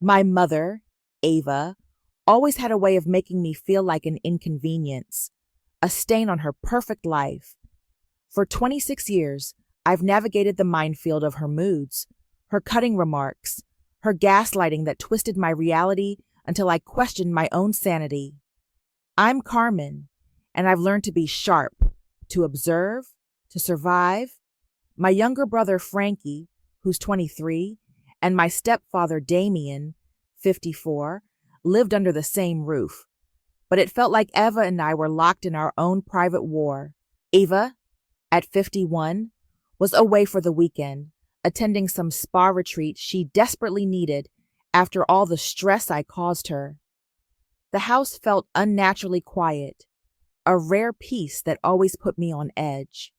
My mother, Ava, always had a way of making me feel like an inconvenience, a stain on her perfect life. For 26 years, I've navigated the minefield of her moods, her cutting remarks, her gaslighting that twisted my reality until I questioned my own sanity. I'm Carmen, and I've learned to be sharp, to observe, to survive. My younger brother Frankie, who's 23, and my stepfather Damien, 54, lived under the same roof. But it felt like Eva and I were locked in our own private war. Eva, at 51, was away for the weekend, attending some spa retreat she desperately needed after all the stress I caused her. The house felt unnaturally quiet, a rare peace that always put me on edge.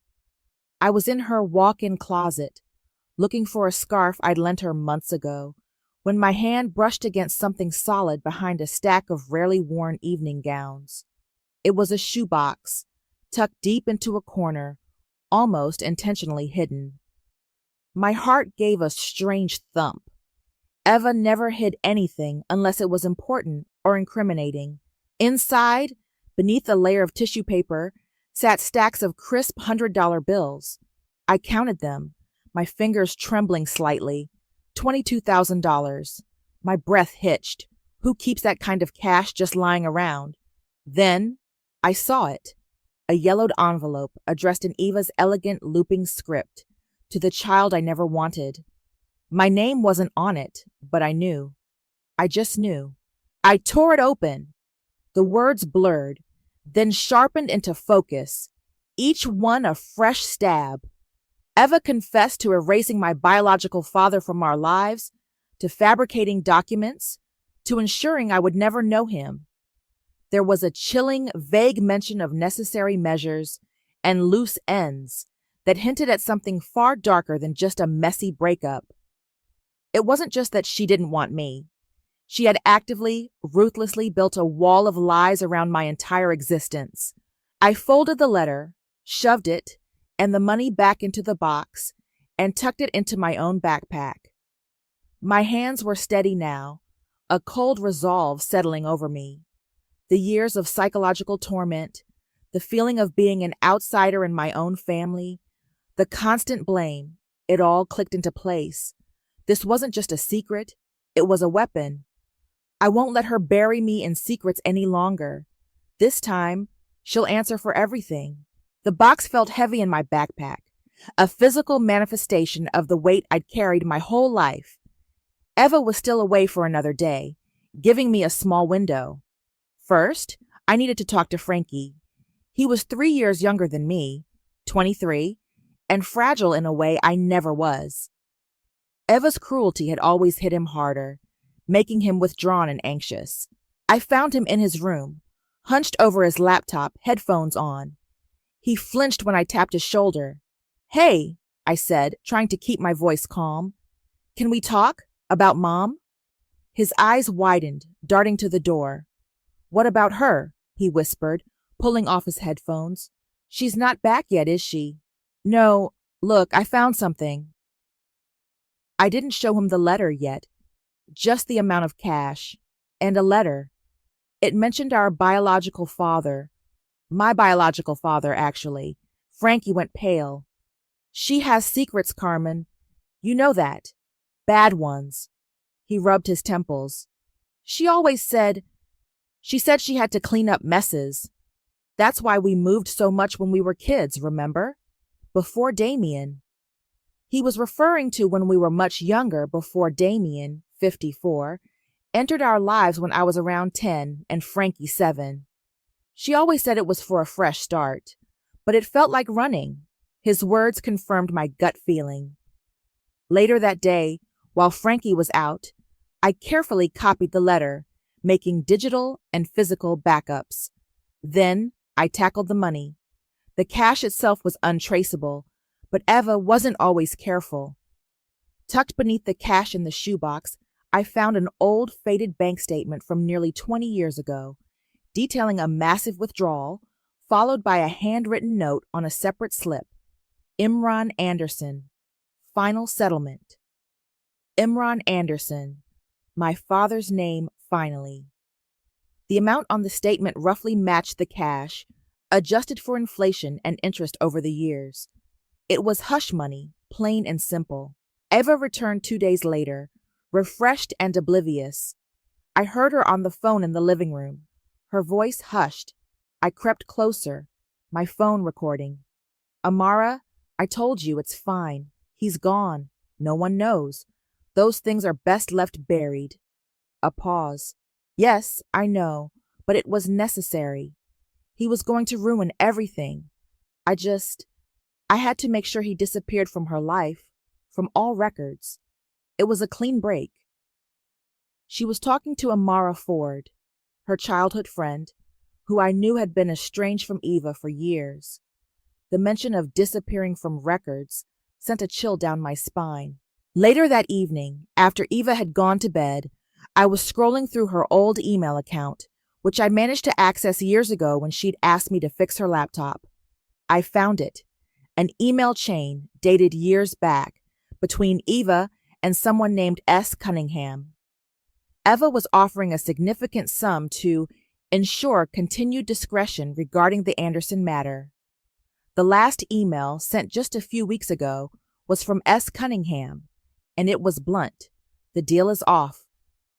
I was in her walk-in closet, looking for a scarf I'd lent her months ago, when my hand brushed against something solid behind a stack of rarely worn evening gowns. It was a shoebox, tucked deep into a corner, almost intentionally hidden. My heart gave a strange thump. Eva never hid anything unless it was important or incriminating. Inside, beneath a layer of tissue paper, sat stacks of crisp $100 bills. I counted them, my fingers trembling slightly. $22,000. My breath hitched. Who keeps that kind of cash just lying around? Then I saw it. A yellowed envelope addressed in Eva's elegant looping script to the child I never wanted. My name wasn't on it, but I knew. I just knew. I tore it open. The words blurred, then sharpened into focus, each one a fresh stab. Eva confessed to erasing my biological father from our lives, to fabricating documents, to ensuring I would never know him. There was a chilling, vague mention of necessary measures and loose ends that hinted at something far darker than just a messy breakup. It wasn't just that she didn't want me. She had actively, ruthlessly built a wall of lies around my entire existence. I folded the letter, shoved it, and the money back into the box, and tucked it into my own backpack. My hands were steady now, a cold resolve settling over me. The years of psychological torment, the feeling of being an outsider in my own family, the constant blame, it all clicked into place. This wasn't just a secret, it was a weapon. I won't let her bury me in secrets any longer. This time, she'll answer for everything. The box felt heavy in my backpack, a physical manifestation of the weight I'd carried my whole life. Eva was still away for another day, giving me a small window. First, I needed to talk to Frankie. He was 3 years younger than me, 23, and fragile in a way I never was. Eva's cruelty had always hit him harder, making him withdrawn and anxious. I found him in his room, hunched over his laptop, headphones on. He flinched when I tapped his shoulder. "Hey," I said, trying to keep my voice calm. "Can we talk? About Mom?" His eyes widened, darting to the door. "What about her?" he whispered, pulling off his headphones. "She's not back yet, is she?" "No, look, I found something." I didn't show him the letter yet, just the amount of cash, and a letter. It mentioned our biological father. My biological father, actually. Frankie went pale. "She has secrets, Carmen. You know that. Bad ones." He rubbed his temples. She said she had to clean up messes. That's why we moved so much when we were kids, remember? Before Damien. He was referring to when we were much younger, before Damien, 54, entered our lives when I was around 10 and Frankie 7. She always said it was for a fresh start, but it felt like running. His words confirmed my gut feeling. Later that day, while Frankie was out, I carefully copied the letter, making digital and physical backups. Then I tackled the money. The cash itself was untraceable, but Eva wasn't always careful. Tucked beneath the cash in the shoebox, I found an old, faded bank statement from nearly 20 years ago, detailing a massive withdrawal, followed by a handwritten note on a separate slip. Imran Anderson. Final settlement. Imran Anderson. My father's name, finally. The amount on the statement roughly matched the cash, adjusted for inflation and interest over the years. It was hush money, plain and simple. Eva returned 2 days later, refreshed and oblivious. I heard her on the phone in the living room. Her voice hushed. I crept closer, my phone recording. Amara, I told you it's fine. He's gone. No one knows. Those things are best left buried. A pause. Yes, I know, but it was necessary. He was going to ruin everything. I had to make sure he disappeared from her life, from all records. It was a clean break. She was talking to Amara Ford, her childhood friend, who I knew had been estranged from Eva for years. The mention of disappearing from records sent a chill down my spine. Later that evening, after Eva had gone to bed, I was scrolling through her old email account, which I managed to access years ago when she'd asked me to fix her laptop. I found it, an email chain dated years back between Eva and someone named S. Cunningham. Eva was offering a significant sum to ensure continued discretion regarding the Anderson matter. The last email, sent just a few weeks ago, was from S. Cunningham, and it was blunt. The deal is off.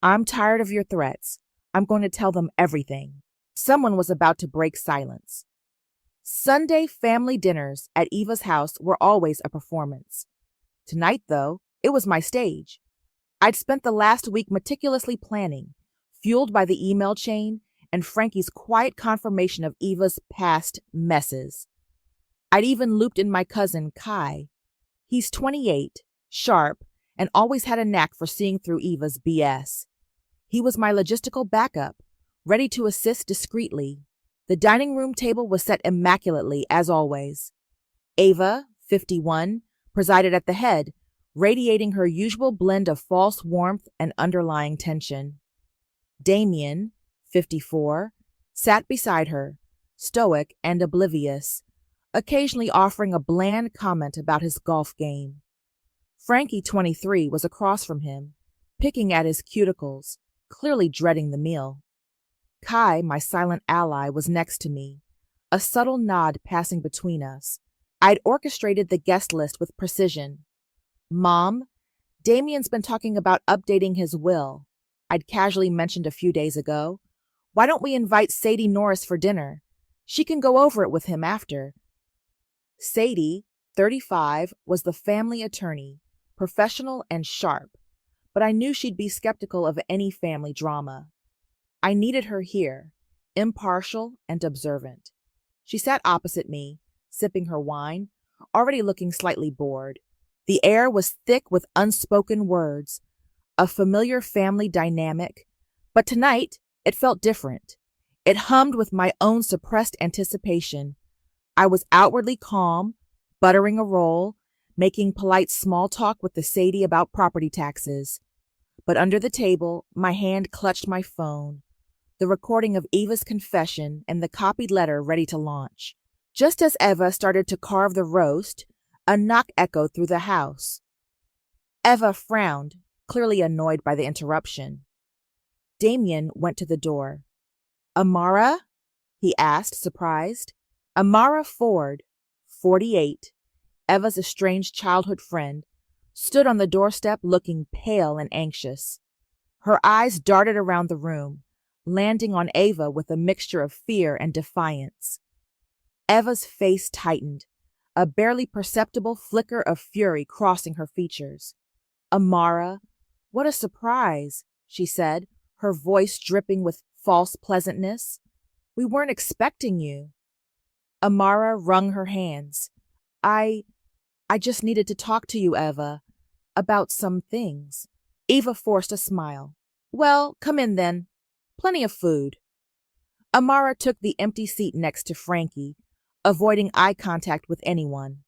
I'm tired of your threats. I'm going to tell them everything. Someone was about to break silence. Sunday family dinners at Eva's house were always a performance. Tonight, though, it was my stage. I'd spent the last week meticulously planning, fueled by the email chain and Frankie's quiet confirmation of Eva's past messes. I'd even looped in my cousin, Kai. He's 28, sharp, and always had a knack for seeing through Eva's BS. He was my logistical backup, ready to assist discreetly. The dining room table was set immaculately, as always. Ava, 51, presided at the head, radiating her usual blend of false warmth and underlying tension. Damien, 54, sat beside her, stoic and oblivious, occasionally offering a bland comment about his golf game. Frankie, 23, was across from him, picking at his cuticles, clearly dreading the meal. Kai, my silent ally, was next to me, a subtle nod passing between us. I'd orchestrated the guest list with precision. Mom, Damien's been talking about updating his will. I'd casually mentioned a few days ago. Why don't we invite Sadie Norris for dinner? She can go over it with him after. Sadie, 35, was the family attorney, professional and sharp, but I knew she'd be skeptical of any family drama. I needed her here, impartial and observant. She sat opposite me, sipping her wine, already looking slightly bored. The air was thick with unspoken words, a familiar family dynamic, but tonight it felt different. It hummed with my own suppressed anticipation. I was outwardly calm, buttering a roll, making polite small talk with the Sadie about property taxes. But under the table, my hand clutched my phone, the recording of Eva's confession and the copied letter ready to launch. Just as Eva started to carve the roast, a knock echoed through the house. Eva frowned, clearly annoyed by the interruption. Damien went to the door. Amara? He asked, surprised. Amara Ford, 48, Eva's estranged childhood friend, stood on the doorstep looking pale and anxious. Her eyes darted around the room, landing on Eva with a mixture of fear and defiance. Eva's face tightened, a barely perceptible flicker of fury crossing her features. Amara, what a surprise, she said, her voice dripping with false pleasantness. We weren't expecting you. Amara wrung her hands. I just needed to talk to you, Eva, about some things. Eva forced a smile. Well, come in then. Plenty of food. Amara took the empty seat next to Frankie, avoiding eye contact with anyone.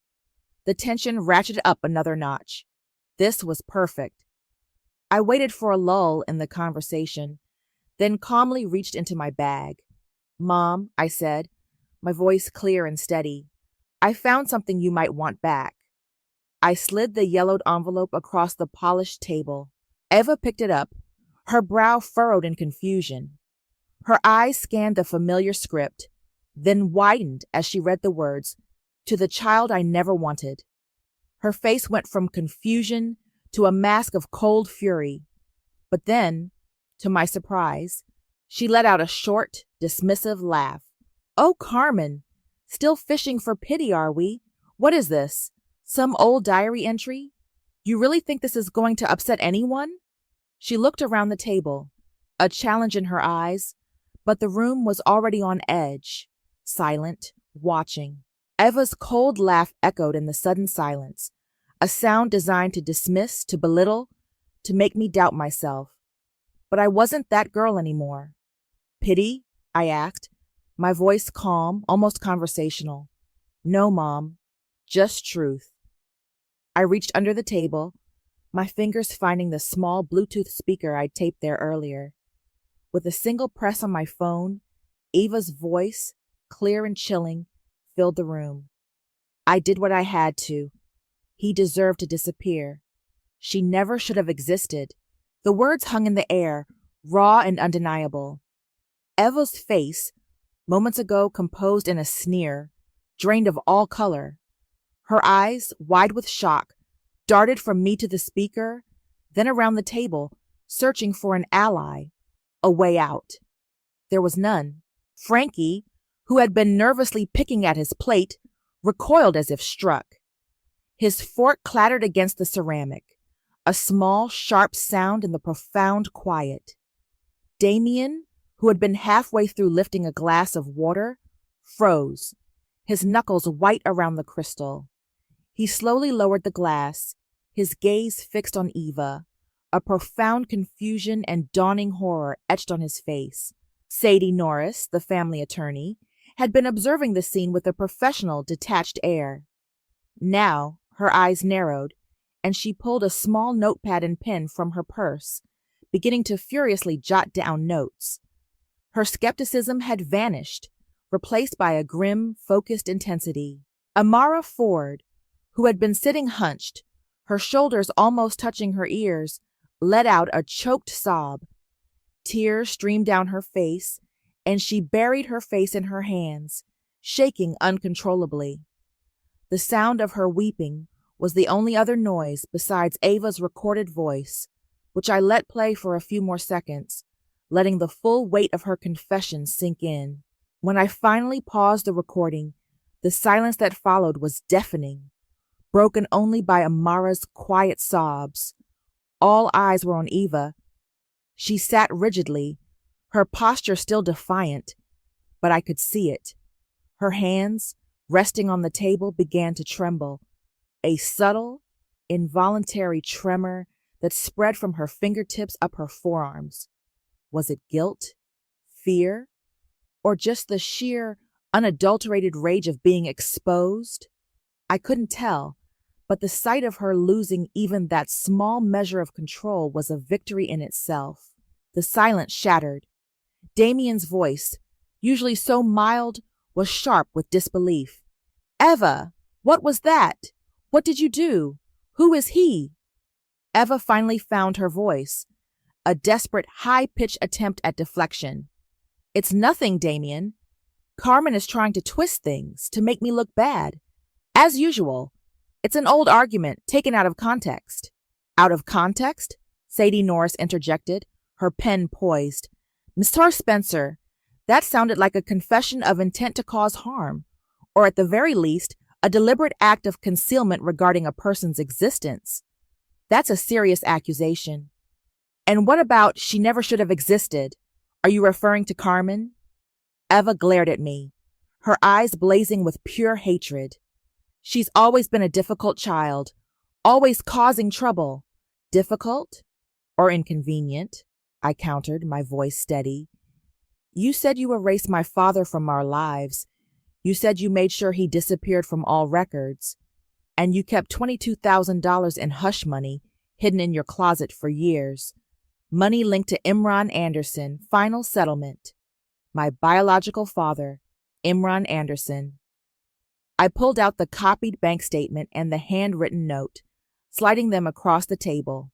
The tension ratcheted up another notch. This was perfect. I waited for a lull in the conversation, then calmly reached into my bag. Mom, I said, my voice clear and steady, I found something you might want back. I slid the yellowed envelope across the polished table. Eva picked it up, Her brow furrowed in confusion. Her eyes scanned the familiar script, then widened as she read the words, "To the child I never wanted." Her face went from confusion to a mask of cold fury. But then, to my surprise, she let out a short, dismissive laugh. "Oh, Carmen, still fishing for pity, are we? What is this? Some old diary entry? You really think this is going to upset anyone?" She looked around the table, a challenge in her eyes, but the room was already on edge, silent, watching. Eva's cold laugh echoed in the sudden silence, a sound designed to dismiss, to belittle, to make me doubt myself. But I wasn't that girl anymore. "Pity?" I asked, my voice calm, almost conversational. "No, Mom, just truth." I reached under the table, my fingers finding the small Bluetooth speaker I'd taped there earlier. With a single press on my phone, Eva's voice, clear and chilling, filled the room. "I did what I had to. He deserved to disappear. She never should have existed." The words hung in the air, raw and undeniable. Eva's face, moments ago composed in a sneer, drained of all color. Her eyes, wide with shock, darted from me to the speaker, then around the table, searching for an ally, a way out. There was none. Frankie, who had been nervously picking at his plate, recoiled as if struck. His fork clattered against the ceramic, a small, sharp sound in the profound quiet. Damien, who had been halfway through lifting a glass of water, froze, his knuckles white around the crystal. He slowly lowered the glass, his gaze fixed on Eva, a profound confusion and dawning horror etched on his face. Sadie Norris, the family attorney, had been observing the scene with a professional, detached air. Now her eyes narrowed, and she pulled a small notepad and pen from her purse, beginning to furiously jot down notes. Her skepticism had vanished, replaced by a grim, focused intensity. Amara Ford, who had been sitting hunched, her shoulders almost touching her ears, let out a choked sob. Tears streamed down her face, and she buried her face in her hands, shaking uncontrollably. The sound of her weeping was the only other noise besides Ava's recorded voice, which I let play for a few more seconds, letting the full weight of her confession sink in. When I finally paused the recording, the silence that followed was deafening, broken only by Amara's quiet sobs. All eyes were on Eva. She sat rigidly, her posture still defiant, but I could see it. Her hands, resting on the table, began to tremble, a subtle, involuntary tremor that spread from her fingertips up her forearms. Was it guilt, fear, or just the sheer, unadulterated rage of being exposed? I couldn't tell, but the sight of her losing even that small measure of control was a victory in itself. The silence shattered. Damien's voice, usually so mild, was sharp with disbelief. "Eva, what was that? What did you do? Who is he?" Eva finally found her voice, a desperate, high-pitched attempt at deflection. "It's nothing, Damien. Carmen is trying to twist things, to make me look bad. As usual. It's an old argument, taken out of context." "Out of context?" Sadie Norris interjected, her pen poised. "Mr. Spencer, that sounded like a confession of intent to cause harm, or at the very least, a deliberate act of concealment regarding a person's existence. That's a serious accusation. And what about she never should have existed? Are you referring to Carmen?" Eva glared at me, her eyes blazing with pure hatred. "She's always been a difficult child, always causing trouble." "Difficult? Or inconvenient?" I countered, my voice steady. "You said you erased my father from our lives. You said you made sure he disappeared from all records. And you kept $22,000 in hush money hidden in your closet for years. Money linked to Imran Anderson, final settlement. My biological father, Imran Anderson." I pulled out the copied bank statement and the handwritten note, sliding them across the table.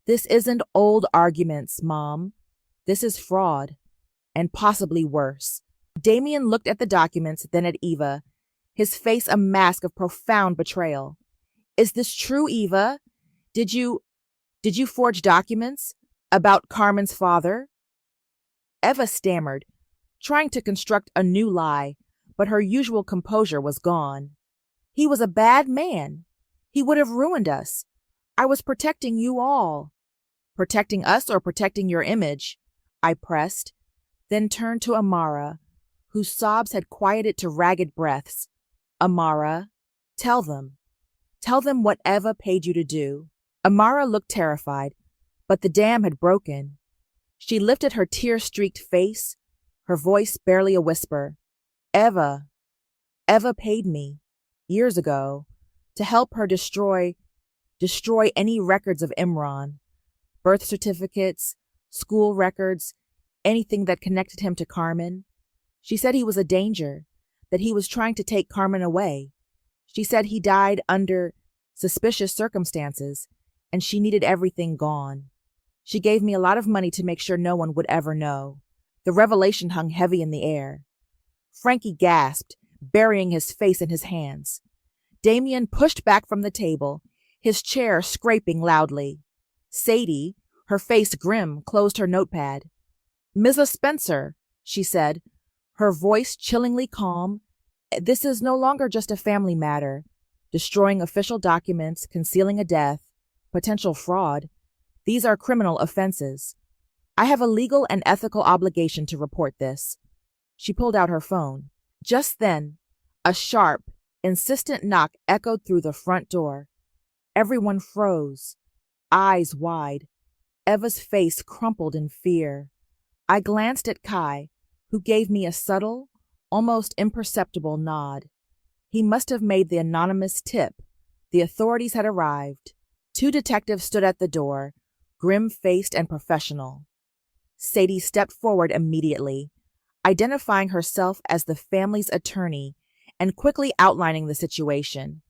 This isn't old arguments, Mom. This is fraud, and possibly worse. Damien looked at the documents, then at Eva, his face a mask of profound betrayal. Is this true, Eva? Did you forge documents about Carmen's father? Eva stammered, trying to construct a new lie, but her usual composure was gone. He was a bad man. He would have ruined us. I was protecting you all. Protecting us or protecting your image? I pressed, then turned to Amara, whose sobs had quieted to ragged breaths. Amara, tell them. Tell them what Eva paid you to do. Amara looked terrified, but the dam had broken. She lifted her tear-streaked face, her voice barely a whisper. Eva paid me, years ago, to help her destroy any records of Imran, birth certificates, school records, anything that connected him to Carmen. She said he was a danger, that he was trying to take Carmen away. She said he died under suspicious circumstances, and she needed everything gone. She gave me a lot of money to make sure no one would ever know. The revelation hung heavy in the air. Frankie gasped, burying his face in his hands. Damien pushed back from the table, his chair scraping loudly. Sadie, her face grim, closed her notepad. Mrs. Spencer, she said, her voice chillingly calm, this is no longer just a family matter. Destroying official documents, concealing a death, potential fraud. These are criminal offenses. I have a legal and ethical obligation to report this. She pulled out her phone. Just then, a sharp, insistent knock echoed through the front door. Everyone froze, eyes wide. Eva's face crumpled in fear. I glanced at Kai, who gave me a subtle, almost imperceptible nod. He must have made the anonymous tip. The authorities had arrived. 2 detectives stood at the door, grim-faced and professional. Sadie stepped forward immediately, identifying herself as the family's attorney and quickly outlining the situation,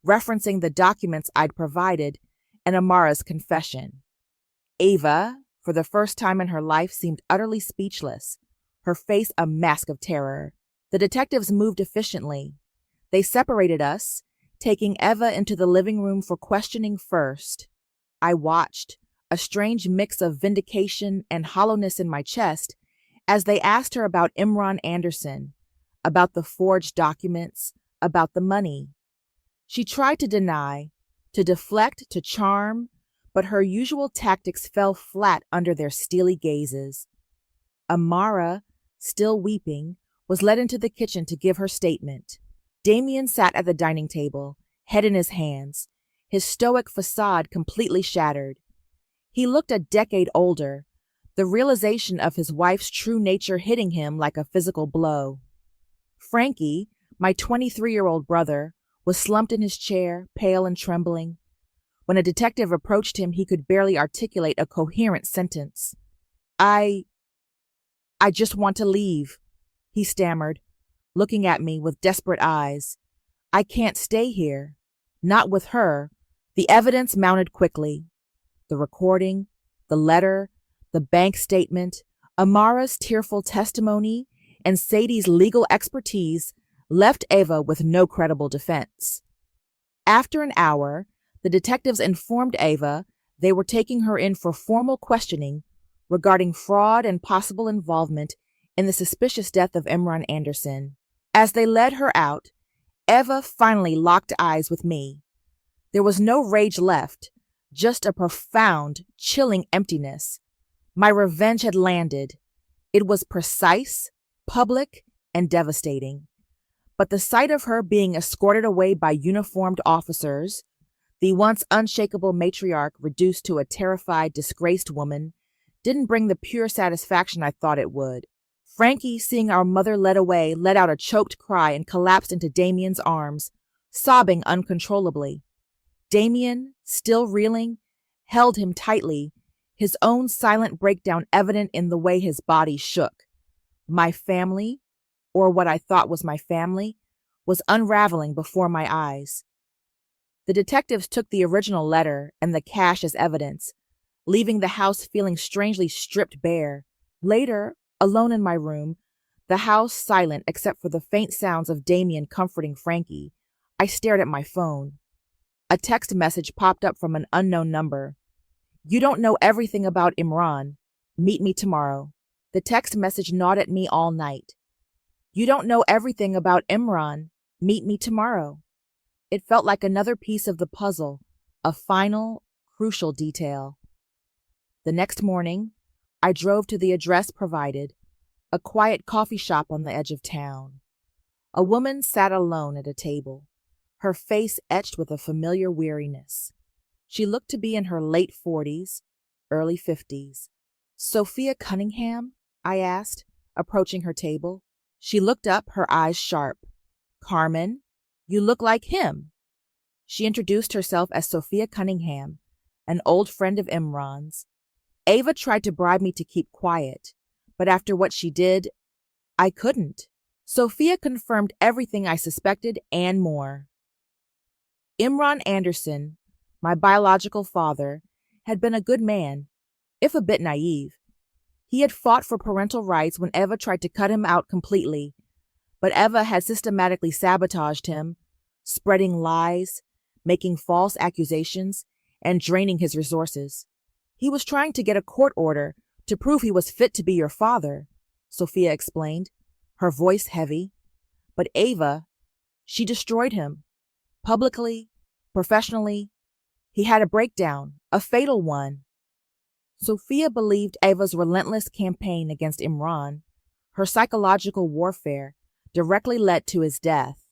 referencing the documents I'd provided and Amara's confession. Ava, for the first time in her life, seemed utterly speechless, her face a mask of terror. The detectives moved efficiently. They separated us, taking Eva into the living room for questioning first. I watched, a strange mix of vindication and hollowness in my chest, as they asked her about Imran Anderson, about the forged documents, about the money. She tried to deny, to deflect, to charm, but her usual tactics fell flat under their steely gazes. Amara, still weeping, was led into the kitchen to give her statement. Damien sat at the dining table, head in his hands, his stoic facade completely shattered. He looked a decade older, the realization of his wife's true nature hitting him like a physical blow. Frankie, my 23-year-old brother, was slumped in his chair, pale and trembling. When a detective approached him, he could barely articulate a coherent sentence. I just want to leave, he stammered, looking at me with desperate eyes. I can't stay here. Not with her. The evidence mounted quickly. The recording, the letter, the bank statement, Amara's tearful testimony, and Sadie's legal expertise left Ava with no credible defense. After an hour, the detectives informed Ava they were taking her in for formal questioning regarding fraud and possible involvement in the suspicious death of Imran Anderson. As they led her out, Eva finally locked eyes with me. There was no rage left, just a profound, chilling emptiness. My revenge had landed. It was precise, public, and devastating. But the sight of her being escorted away by uniformed officers, the once unshakable matriarch reduced to a terrified, disgraced woman, didn't bring the pure satisfaction I thought it would. Frankie, seeing our mother led away, let out a choked cry and collapsed into Damien's arms, sobbing uncontrollably. Damien, still reeling, held him tightly, his own silent breakdown evident in the way his body shook. My family, or what I thought was my family, was unraveling before my eyes. The detectives took the original letter and the cash as evidence, leaving the house feeling strangely stripped bare. Later, alone in my room, the house silent except for the faint sounds of Damien comforting Frankie, I stared at my phone. A text message popped up from an unknown number. "You don't know everything about Imran. Meet me tomorrow." The text message gnawed at me all night. "You don't know everything about Imran. Meet me tomorrow." It felt like another piece of the puzzle, a final, crucial detail. The next morning, I drove to the address provided, a quiet coffee shop on the edge of town. A woman sat alone at a table, her face etched with a familiar weariness. She looked to be in her late 40s, early 50s. "Sophia Cunningham?" I asked, approaching her table. She looked up, her eyes sharp. "Carmen, you look like him." She introduced herself as Sophia Cunningham, an old friend of Imran's. Ava tried to bribe me to keep quiet, but after what she did, I couldn't. Sophia confirmed everything I suspected and more. Imran Anderson, my biological father, had been a good man, if a bit naive. He had fought for parental rights when Eva tried to cut him out completely, but Eva had systematically sabotaged him, spreading lies, making false accusations, and draining his resources. "He was trying to get a court order to prove he was fit to be your father," Sophia explained, her voice heavy. "But Ava, she destroyed him. Publicly, professionally. He had a breakdown, a fatal one." Sophia believed Ava's relentless campaign against Imran, her psychological warfare, directly led to his death.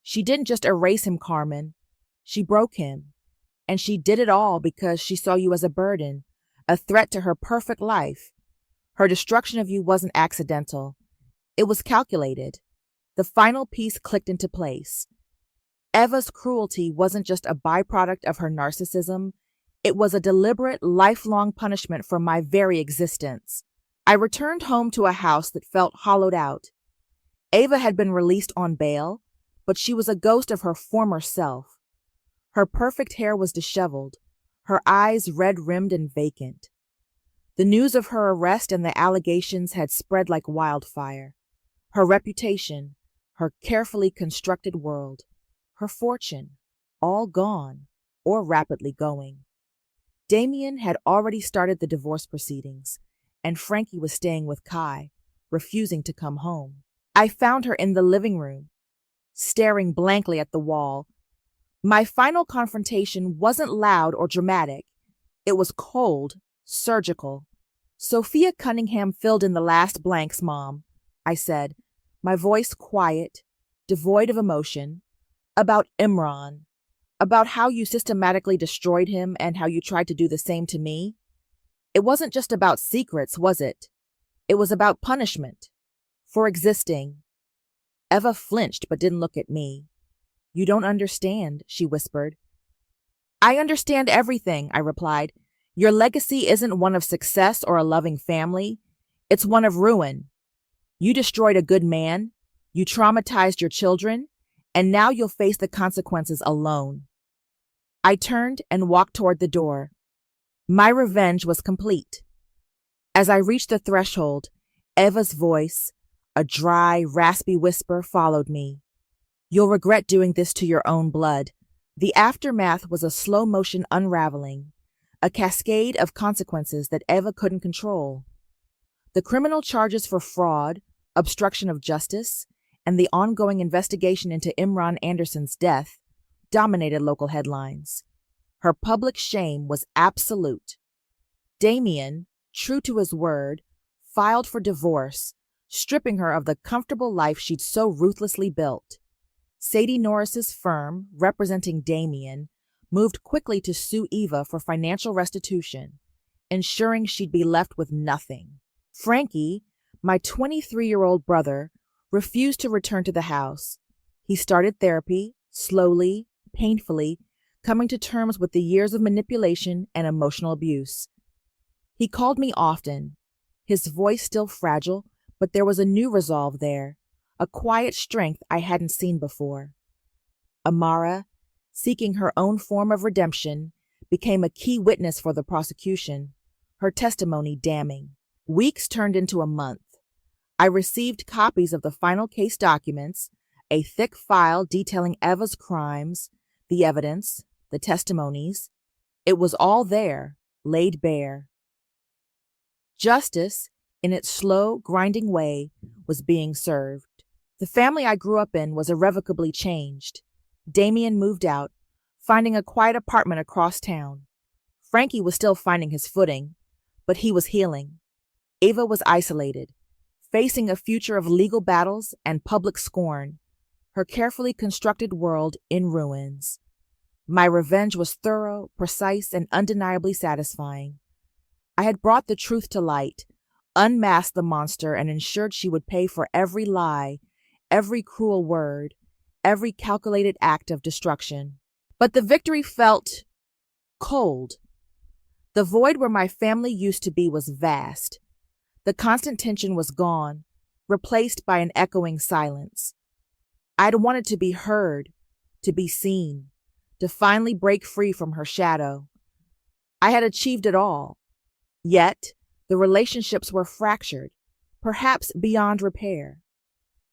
"She didn't just erase him, Carmen. She broke him. And she did it all because she saw you as a burden, a threat to her perfect life. Her destruction of you wasn't accidental. It was calculated." The final piece clicked into place. Eva's cruelty wasn't just a byproduct of her narcissism. It was a deliberate, lifelong punishment for my very existence. I returned home to a house that felt hollowed out. Ava had been released on bail, but she was a ghost of her former self. Her perfect hair was disheveled, her eyes red-rimmed and vacant. The news of her arrest and the allegations had spread like wildfire. Her reputation, her carefully constructed world, her fortune, all gone or rapidly going. Damien had already started the divorce proceedings, and Frankie was staying with Kai, refusing to come home. I found her in the living room, staring blankly at the wall. My final confrontation wasn't loud or dramatic. It was cold, surgical. "Sophia Cunningham filled in the last blanks, Mom," I said, my voice quiet, devoid of emotion, "about Imran, about how you systematically destroyed him and how you tried to do the same to me. It wasn't just about secrets, was it? It was about punishment. For existing." Eva flinched but didn't look at me. "You don't understand," she whispered. "I understand everything," I replied. "Your legacy isn't one of success or a loving family. It's one of ruin. You destroyed a good man, you traumatized your children, and now you'll face the consequences alone." I turned and walked toward the door. My revenge was complete. As I reached the threshold, Eva's voice, a dry, raspy whisper, followed me. "You'll regret doing this to your own blood." The aftermath was a slow-motion unraveling, a cascade of consequences that Eva couldn't control. The criminal charges for fraud, obstruction of justice, and the ongoing investigation into Imran Anderson's death dominated local headlines. Her public shame was absolute. Damien, true to his word, filed for divorce, stripping her of the comfortable life she'd so ruthlessly built. Sadie Norris's firm, representing Damien, moved quickly to sue Eva for financial restitution, ensuring she'd be left with nothing. Frankie, my 23-year-old brother, refused to return to the house. He started therapy, slowly, painfully, coming to terms with the years of manipulation and emotional abuse. He called me often, his voice still fragile, but there was a new resolve there, a quiet strength I hadn't seen before. Amara, seeking her own form of redemption, became a key witness for the prosecution, her testimony damning. Weeks turned into a month. I received copies of the final case documents, a thick file detailing Eva's crimes, the evidence, the testimonies. It was all there, laid bare. Justice, in its slow, grinding way, was being served. The family I grew up in was irrevocably changed. Damien moved out, finding a quiet apartment across town. Frankie was still finding his footing, but he was healing. Ava was isolated, facing a future of legal battles and public scorn, her carefully constructed world in ruins. My revenge was thorough, precise, and undeniably satisfying. I had brought the truth to light, unmasked the monster, and ensured she would pay for every lie, every cruel word, every calculated act of destruction. But the victory felt cold. The void where my family used to be was vast. The constant tension was gone, replaced by an echoing silence. I'd wanted to be heard, to be seen, to finally break free from her shadow. I had achieved it all. Yet, the relationships were fractured, perhaps beyond repair.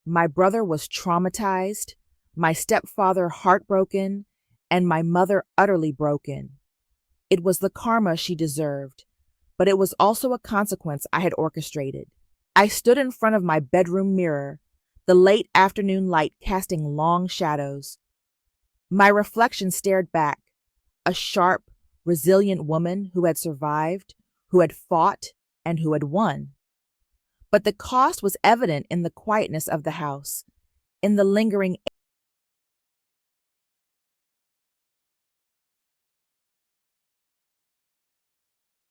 My brother was traumatized, my stepfather heartbroken, and my mother utterly broken. It was the karma she deserved, but it was also a consequence I had orchestrated. I stood in front of my bedroom mirror, the late afternoon light casting long shadows. My reflection stared back, a sharp, resilient woman who had survived, who had fought, and who had won. But the cost was evident in the quietness of the house, in the lingering